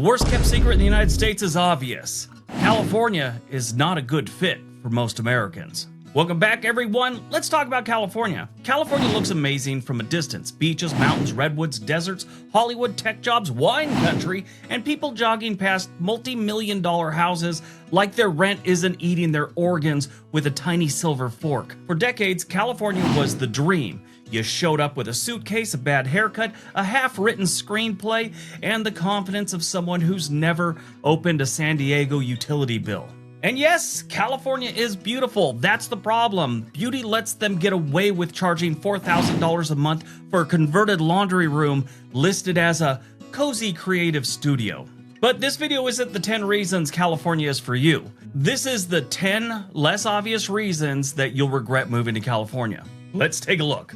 The worst kept secret in the United States is obvious. California is not a good fit for most Americans. Welcome back, everyone. Let's talk about California. California looks amazing from a distance. Beaches, mountains, redwoods, deserts, Hollywood, tech jobs, wine country, and people jogging past multi-million-dollar houses like their rent isn't eating their organs with a tiny silver fork. For decades, California was the dream. You showed up with a suitcase, a bad haircut, a half-written screenplay, and the confidence of someone who's never opened a San Diego utility bill. And yes, California is beautiful. That's the problem. Beauty lets them get away with charging $4,000 a month for a converted laundry room listed as a cozy creative studio. But this video isn't the 10 reasons California is for you. This is the 10 less obvious reasons that you'll regret moving to California. Let's take a look.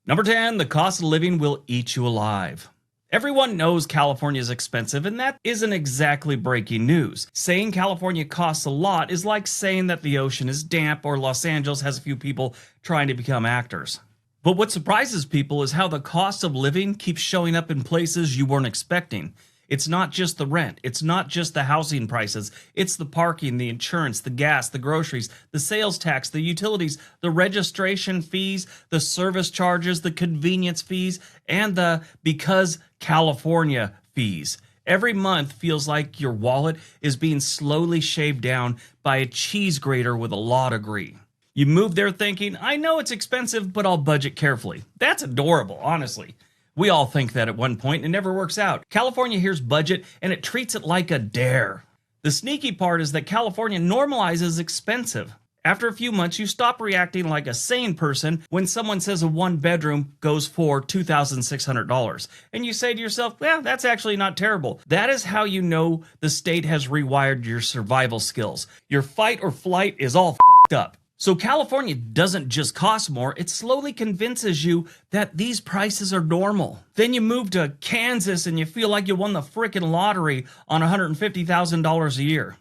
Number 10, the cost of living will eat you alive. Everyone knows California is expensive, and that isn't exactly breaking news. Saying California costs a lot is like saying that the ocean is damp or Los Angeles has a few people trying to become actors. But what surprises people is how the cost of living keeps showing up in places you weren't expecting. It's not just the rent, it's not just the housing prices, it's the parking, the insurance, the gas, the groceries, the sales tax, the utilities, the registration fees, the service charges, the convenience fees, and the because California fees. Every month feels like your wallet is being slowly shaved down by a cheese grater with a law degree. You move there thinking, I know it's expensive, but I'll budget carefully. That's adorable, honestly. We all think that at one point, and it never works out. California hears budget, and it treats it like a dare. The sneaky part is that California normalizes expensive. After a few months, you stop reacting like a sane person when someone says a one-bedroom goes for $2,600. And you say to yourself, well, that's actually not terrible. That is how you know the state has rewired your survival skills. Your fight or flight is all f***ed up. So California doesn't just cost more, it slowly convinces you that these prices are normal. Then you move to Kansas and you feel like you won the frickin' lottery on $150,000 a year.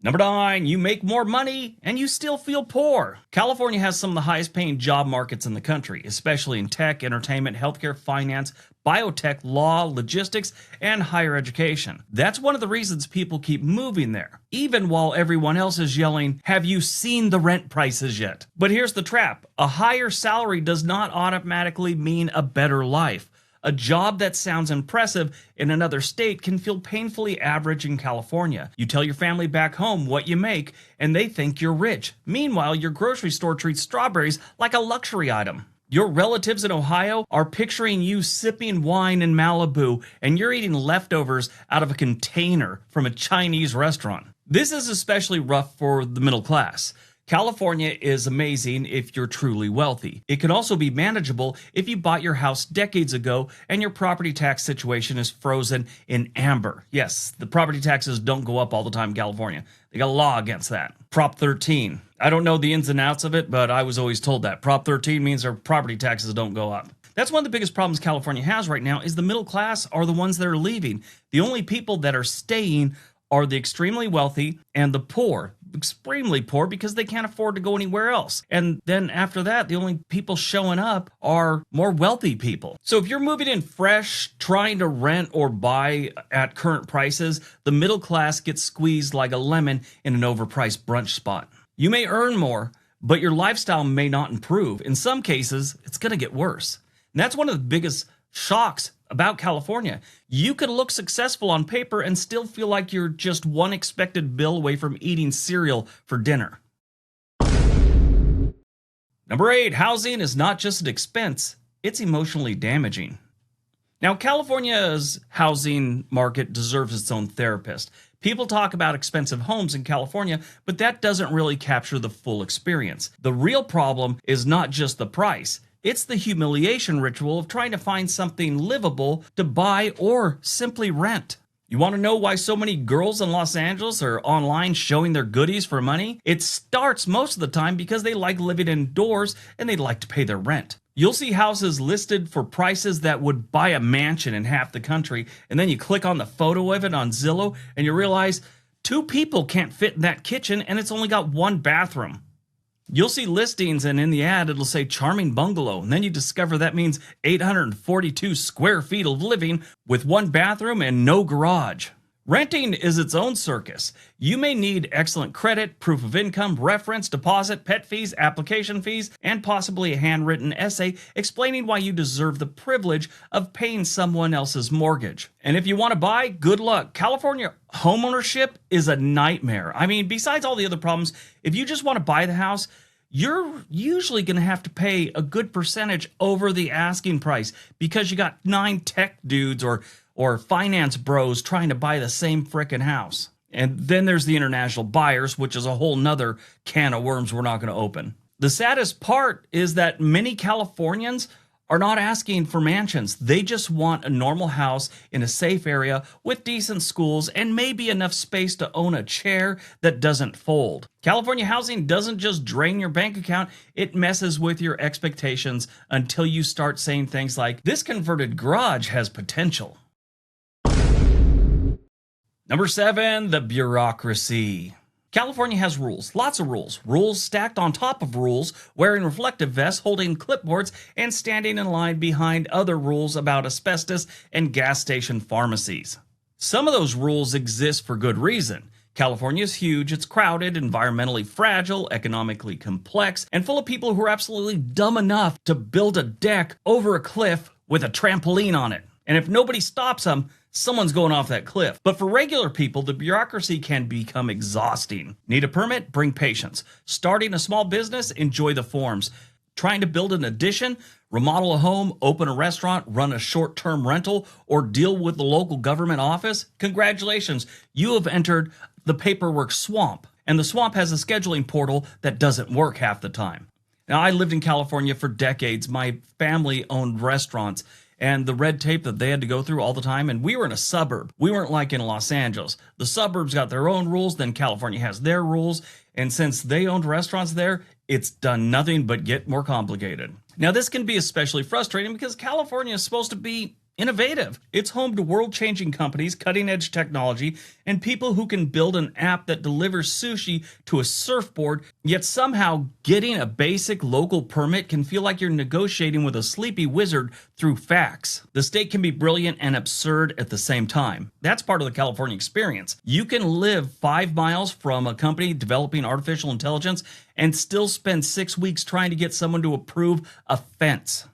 Number 9, you make more money and you still feel poor. California has some of the highest paying job markets in the country, especially in tech, entertainment, healthcare, finance, biotech, law, logistics, and higher education. That's one of the reasons people keep moving there, even while everyone else is yelling, have you seen the rent prices yet? But here's the trap. A higher salary does not automatically mean a better life. A job that sounds impressive in another state can feel painfully average in California. You tell your family back home what you make, and they think you're rich. Meanwhile, your grocery store treats strawberries like a luxury item. Your relatives in Ohio are picturing you sipping wine in Malibu, and you're eating leftovers out of a container from a Chinese restaurant. This is especially rough for the middle class. California is amazing if you're truly wealthy. It can also be manageable if you bought your house decades ago and your property tax situation is frozen in amber. Yes, the property taxes don't go up all the time in California. They got a law against that. Prop 13. I don't know the ins and outs of it, but I was always told that. Prop 13 means our property taxes don't go up. That's one of the biggest problems California has right now is the middle class are the ones that are leaving. The only people that are staying are the extremely wealthy and the poor. Extremely poor because they can't afford to go anywhere else. And then after that, the only people showing up are more wealthy people. So if you're moving in fresh, trying to rent or buy at current prices, the middle class gets squeezed like a lemon in an overpriced brunch spot. You may earn more, but your lifestyle may not improve. In some cases, it's going to get worse. And that's one of the biggest shocks about California. You could look successful on paper and still feel like you're just one expected bill away from eating cereal for dinner. Number 8, housing is not just an expense, it's emotionally damaging. Now, California's housing market deserves its own therapist. People talk about expensive homes in California, but that doesn't really capture the full experience. The real problem is not just the price. It's the humiliation ritual of trying to find something livable to buy or simply rent. You want to know why so many girls in Los Angeles are online showing their goodies for money? It starts most of the time because they like living indoors and they like to pay their rent. You'll see houses listed for prices that would buy a mansion in half the country, and then you click on the photo of it on Zillow and you realize 2 people can't fit in that kitchen and it's only got 1 bathroom. You'll see listings, and in the ad, it'll say charming bungalow. And then you discover that means 842 square feet of living with one bathroom and no garage. Renting is its own circus. You may need excellent credit, proof of income, reference, deposit, pet fees, application fees, and possibly a handwritten essay explaining why you deserve the privilege of paying someone else's mortgage. And if you want to buy, good luck. California homeownership is a nightmare. I mean, besides all the other problems, if you just want to buy the house, you're usually going to have to pay a good percentage over the asking price because you got 9 tech dudes or finance bros trying to buy the same frickin' house. And then there's the international buyers, which is a whole nother can of worms we're not going to open. The saddest part is that many Californians are not asking for mansions. They just want a normal house in a safe area with decent schools and maybe enough space to own a chair that doesn't fold. California housing doesn't just drain your bank account, it messes with your expectations until you start saying things like, "This converted garage has potential." Number 7, the bureaucracy. California has rules, lots of rules. Rules stacked on top of rules, wearing reflective vests, holding clipboards, and standing in line behind other rules about asbestos and gas station pharmacies. Some of those rules exist for good reason. California is huge, it's crowded, environmentally fragile, economically complex, and full of people who are absolutely dumb enough to build a deck over a cliff with a trampoline on it. And if nobody stops them, someone's going off that cliff. But for regular people, the bureaucracy can become exhausting. Need a permit? Bring patience. Starting a small business? Enjoy the forms. Trying to build an addition, remodel a home, open a restaurant, run a short-term rental, or deal with the local government office? Congratulations, you have entered the paperwork swamp. And the swamp has a scheduling portal that doesn't work half the time. Now, I lived in California for decades. My family owned restaurants, and the red tape that they had to go through all the time, and we were in a suburb. We weren't like in Los Angeles. The suburbs got their own rules, then California has their rules, and since they owned restaurants there, it's done nothing but get more complicated. Now, this can be especially frustrating because California is supposed to be innovative. It's home to world-changing companies, cutting-edge technology, and people who can build an app that delivers sushi to a surfboard, yet somehow getting a basic local permit can feel like you're negotiating with a sleepy wizard through fax. The state can be brilliant and absurd at the same time. That's part of the California experience. You can live 5 miles from a company developing artificial intelligence and still spend 6 weeks trying to get someone to approve a fence.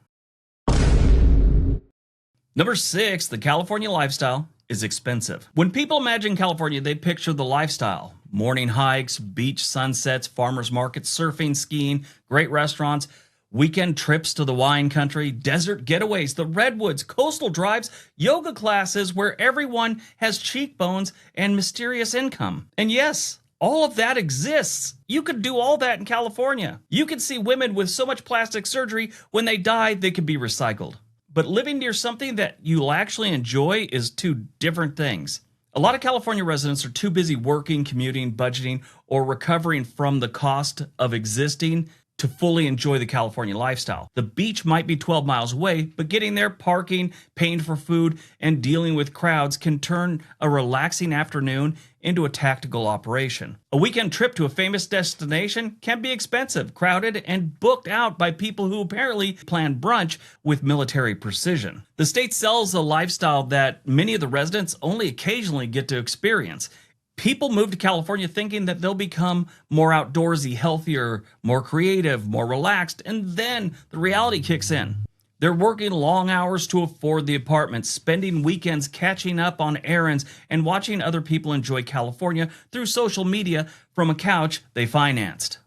Number 6, the California lifestyle is expensive. When people imagine California, they picture the lifestyle. Morning hikes, beach sunsets, farmers markets, surfing, skiing, great restaurants, weekend trips to the wine country, desert getaways, the redwoods, coastal drives, yoga classes where everyone has cheekbones and mysterious income. And yes, all of that exists. You could do all that in California. You could see women with so much plastic surgery, when they die, they could be recycled. But living near something that you'll actually enjoy is 2 different things. A lot of California residents are too busy working, commuting, budgeting, or recovering from the cost of existing to fully enjoy the California lifestyle. The beach might be 12 miles away, but getting there, parking, paying for food, and dealing with crowds can turn a relaxing afternoon into a tactical operation. A weekend trip to a famous destination can be expensive, crowded, and booked out by people who apparently plan brunch with military precision. The state sells a lifestyle that many of the residents only occasionally get to experience. People move to California thinking that they'll become more outdoorsy, healthier, more creative, more relaxed, and then the reality kicks in. They're working long hours to afford the apartment, spending weekends catching up on errands, and watching other people enjoy California through social media from a couch they financed.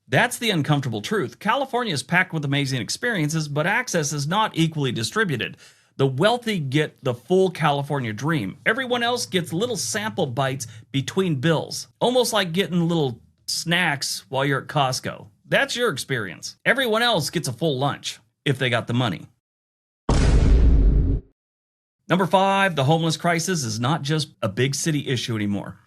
That's the uncomfortable truth. California is packed with amazing experiences, but access is not equally distributed. The wealthy get the full California dream. Everyone else gets little sample bites between bills, almost like getting little snacks while you're at Costco. That's your experience. Everyone else gets a full lunch, if they got the money. Number 5, the homeless crisis is not just a big city issue anymore.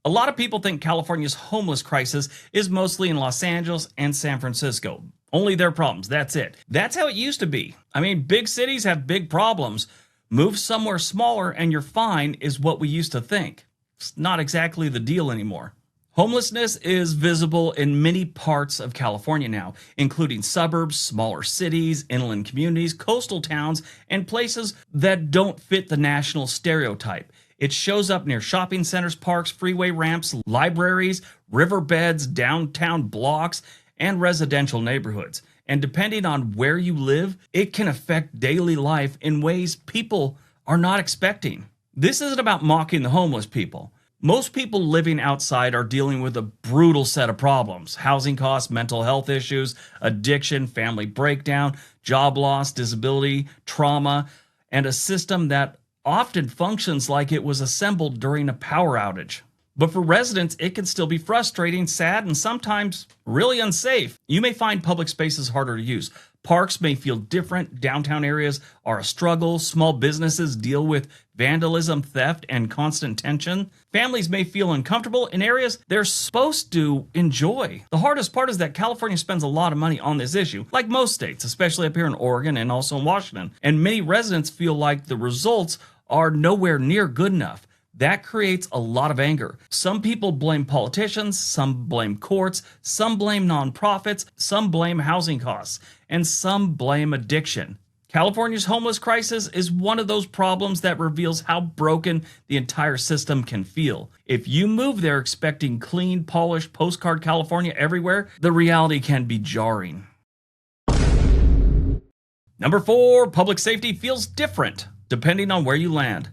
A lot of people think California's homeless crisis is mostly in Los Angeles and San Francisco. Only their problems, that's it. That's how it used to be. I mean, big cities have big problems. Move somewhere smaller and you're fine is what we used to think. It's not exactly the deal anymore. Homelessness is visible in many parts of California now, including suburbs, smaller cities, inland communities, coastal towns, and places that don't fit the national stereotype. It shows up near shopping centers, parks, freeway ramps, libraries, riverbeds, downtown blocks, and residential neighborhoods. And depending on where you live, it can affect daily life in ways people are not expecting. This isn't about mocking the homeless people. Most people living outside are dealing with a brutal set of problems: housing costs, mental health issues, addiction, family breakdown, job loss, disability, trauma, and a system that often functions like it was assembled during a power outage. But for residents, it can still be frustrating, sad, and sometimes really unsafe. You may find public spaces harder to use. Parks may feel different. Downtown areas are a struggle. Small businesses deal with vandalism, theft, and constant tension. Families may feel uncomfortable in areas they're supposed to enjoy. The hardest part is that California spends a lot of money on this issue, like most states, especially up here in Oregon and also in Washington. And many residents feel like the results are nowhere near good enough. That creates a lot of anger. Some people blame politicians, some blame courts, some blame nonprofits, some blame housing costs, and some blame addiction. California's homeless crisis is one of those problems that reveals how broken the entire system can feel. If you move there expecting clean, polished postcard California everywhere, the reality can be jarring. Number 4, public safety feels different depending on where you land.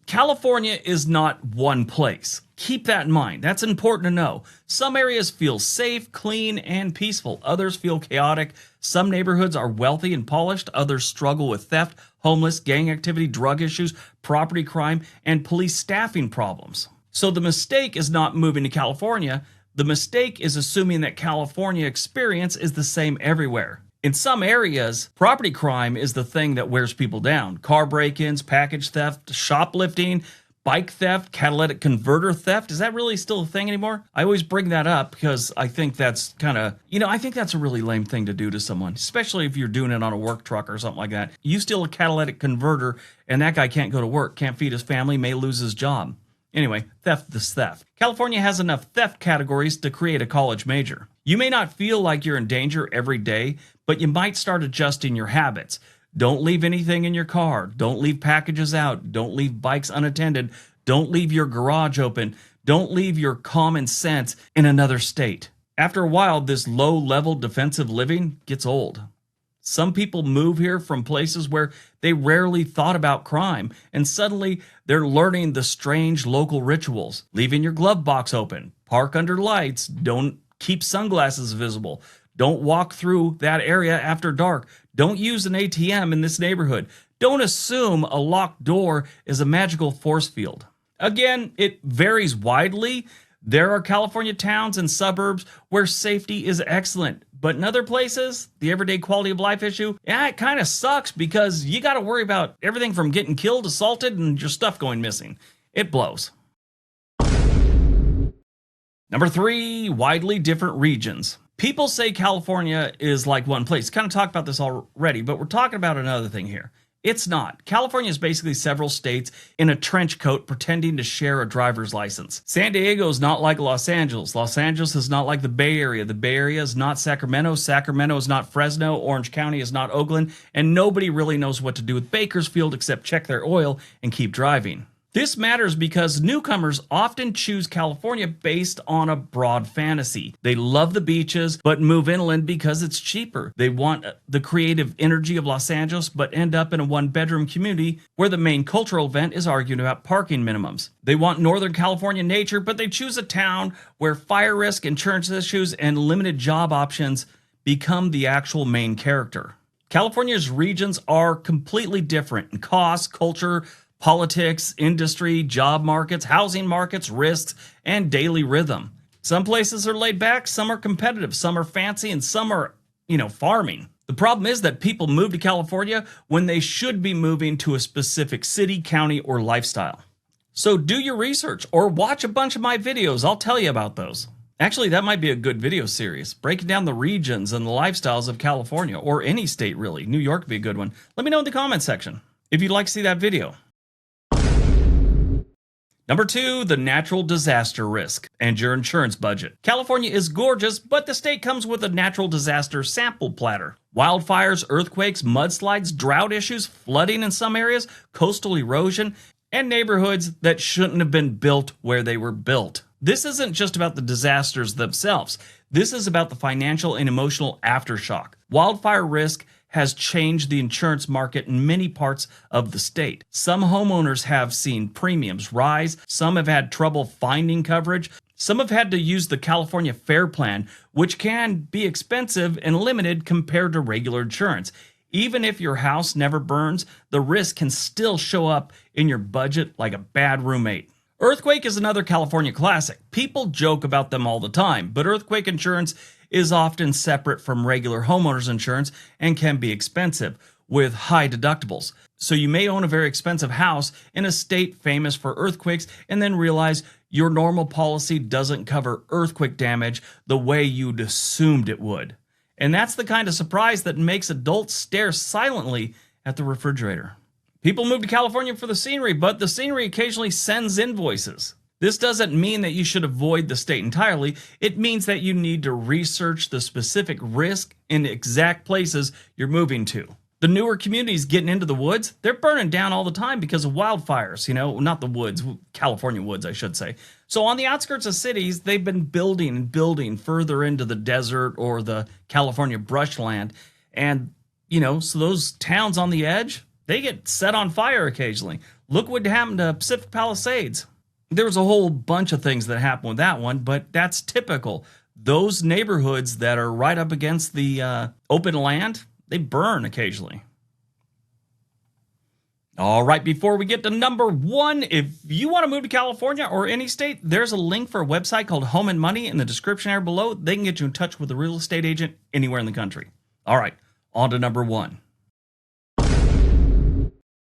California is not one place. Keep that in mind. That's important to know. Some areas feel safe, clean, and peaceful. Others feel chaotic. Some neighborhoods are wealthy and polished. Others struggle with theft, homeless, gang activity, drug issues, property crime, and police staffing problems. So the mistake is not moving to California. The mistake is assuming that California experience is the same everywhere. In some areas, property crime is the thing that wears people down. Car break-ins, package theft, shoplifting, bike theft, catalytic converter theft. Is that really still a thing anymore? I always bring that up because I think that's I think that's a really lame thing to do to someone, especially if you're doing it on a work truck or something like that. You steal a catalytic converter and that guy can't go to work, can't feed his family, may lose his job. Anyway, theft is theft. California has enough theft categories to create a college major. You may not feel like you're in danger every day, but you might start adjusting your habits. Don't leave anything in your car. Don't leave packages out. Don't leave bikes unattended. Don't leave your garage open. Don't leave your common sense in another state. After a while, this low-level defensive living gets old. Some people move here from places where they rarely thought about crime, and suddenly they're learning the strange local rituals. Leaving your glove box open, park under lights, don't keep sunglasses visible, don't walk through that area after dark, don't use an ATM in this neighborhood, don't assume a locked door is a magical force field. Again, it varies widely. There are California towns and suburbs where safety is excellent. But in other places, the everyday quality of life issue, it kind of sucks because you got to worry about everything from getting killed, assaulted, and your stuff going missing. It blows. Number 3, widely different regions. People say California is like one place. Kind of talked about this already, but we're talking about another thing here. It's not. California is basically several states in a trench coat pretending to share a driver's license. San Diego is not like Los Angeles. Los Angeles is not like the Bay Area. The Bay Area is not Sacramento. Sacramento is not Fresno. Orange County is not Oakland. And nobody really knows what to do with Bakersfield except check their oil and keep driving. This matters because newcomers often choose California based on a broad fantasy. They love the beaches, but move inland because it's cheaper. They want the creative energy of Los Angeles, but end up in a one-bedroom community where the main cultural event is arguing about parking minimums. They want Northern California nature, but they choose a town where fire risk, insurance issues, and limited job options become the actual main character. California's regions are completely different in cost, culture, politics, industry, job markets, housing markets, risks, and daily rhythm. Some places are laid back, some are competitive, some are fancy, and some are, farming. The problem is that people move to California when they should be moving to a specific city, county, or lifestyle. So do your research or watch a bunch of my videos. I'll tell you about those. Actually, that might be a good video series, breaking down the regions and the lifestyles of California, or any state really. New York would be a good one. Let me know in the comment section if you'd like to see that video. Number 2, the natural disaster risk and your insurance budget. California is gorgeous, but the state comes with a natural disaster sample platter. Wildfires, earthquakes, mudslides, drought issues, flooding in some areas, coastal erosion, and neighborhoods that shouldn't have been built where they were built. This isn't just about the disasters themselves. This is about the financial and emotional aftershock. Wildfire risk has changed the insurance market in many parts of the state. Some homeowners have seen premiums rise. Some have had trouble finding coverage. Some have had to use the California Fair Plan, which can be expensive and limited compared to regular insurance. Even if your house never burns, the risk can still show up in your budget like a bad roommate. Earthquake is another California classic. People joke about them all the time, but earthquake insurance is often separate from regular homeowners insurance and can be expensive with high deductibles. So you may own a very expensive house in a state famous for earthquakes and then realize your normal policy doesn't cover earthquake damage the way you'd assumed it would. And that's the kind of surprise that makes adults stare silently at the refrigerator. People move to California for the scenery, but the scenery occasionally sends invoices. This doesn't mean that you should avoid the state entirely. It means that you need to research the specific risk in exact places you're moving to. The newer communities getting into the woods, they're burning down all the time because of wildfires. Not the woods, California woods, I should say. So on the outskirts of cities, they've been building and building further into the desert or the California brushland. And, so those towns on the edge, they get set on fire occasionally. Look what happened to Pacific Palisades. There was a whole bunch of things that happened with that one, but that's typical. Those neighborhoods that are right up against the open land, they burn occasionally. All right, before we get to number 1, if you want to move to California or any state, there's a link for a website called Home and Money in the description area below. They can get you in touch with a real estate agent anywhere in the country. All right, on to number 1.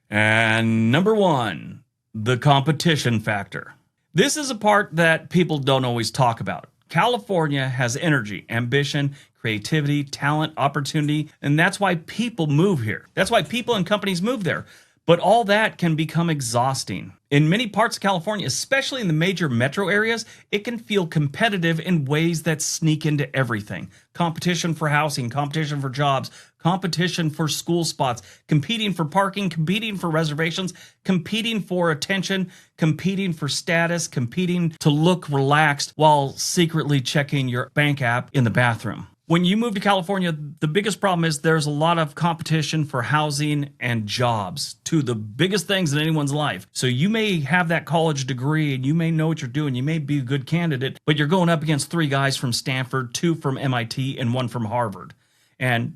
And number 1, the competition factor. This is a part that people don't always talk about. California has energy, ambition, creativity, talent, opportunity, and that's why people move here. That's why people and companies move there. But all that can become exhausting. In many parts of California, especially in the major metro areas, it can feel competitive in ways that sneak into everything. Competition for housing, competition for jobs, competition for school spots, competing for parking, competing for reservations, competing for attention, competing for status, competing to look relaxed while secretly checking your bank app in the bathroom. When you move to California, the biggest problem is there's a lot of competition for housing and jobs, two of the biggest things in anyone's life. So you may have that college degree and you may know what you're doing. You may be a good candidate, but you're going up against 3 guys from Stanford, 2 from MIT, and 1 from Harvard. And,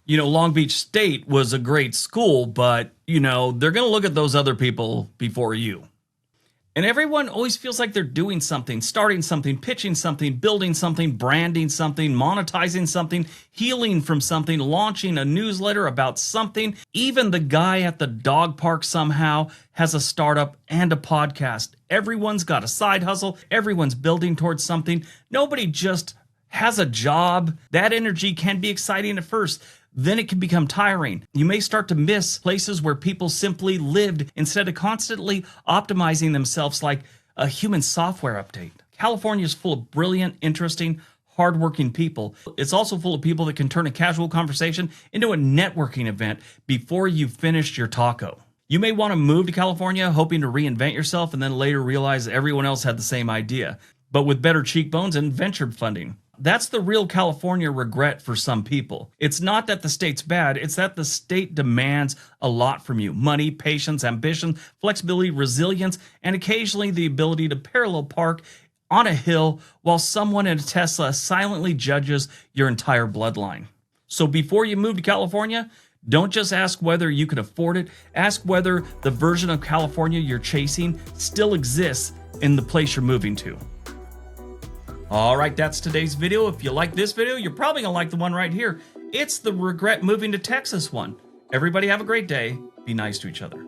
Long Beach State was a great school, but, they're going to look at those other people before you. And everyone always feels like they're doing something, starting something, pitching something, building something, branding something, monetizing something, healing from something, launching a newsletter about something. Even the guy at the dog park somehow has a startup and a podcast. Everyone's got a side hustle. Everyone's building towards something. Nobody just has a job. That energy can be exciting at first. Then it can become tiring. You may start to miss places where people simply lived instead of constantly optimizing themselves like a human software update. California is full of brilliant, interesting, hardworking people. It's also full of people that can turn a casual conversation into a networking event before you've finished your taco. You may want to move to California hoping to reinvent yourself and then later realize everyone else had the same idea, but with better cheekbones and venture funding. That's the real California regret for some people. It's not that the state's bad, it's that the state demands a lot from you. Money, patience, ambition, flexibility, resilience, and occasionally the ability to parallel park on a hill while someone in a Tesla silently judges your entire bloodline. So before you move to California, don't just ask whether you can afford it, ask whether the version of California you're chasing still exists in the place you're moving to. All right, that's today's video. If you like this video, you're probably gonna like the one right here. It's the regret moving to Texas one. Everybody have a great day. Be nice to each other.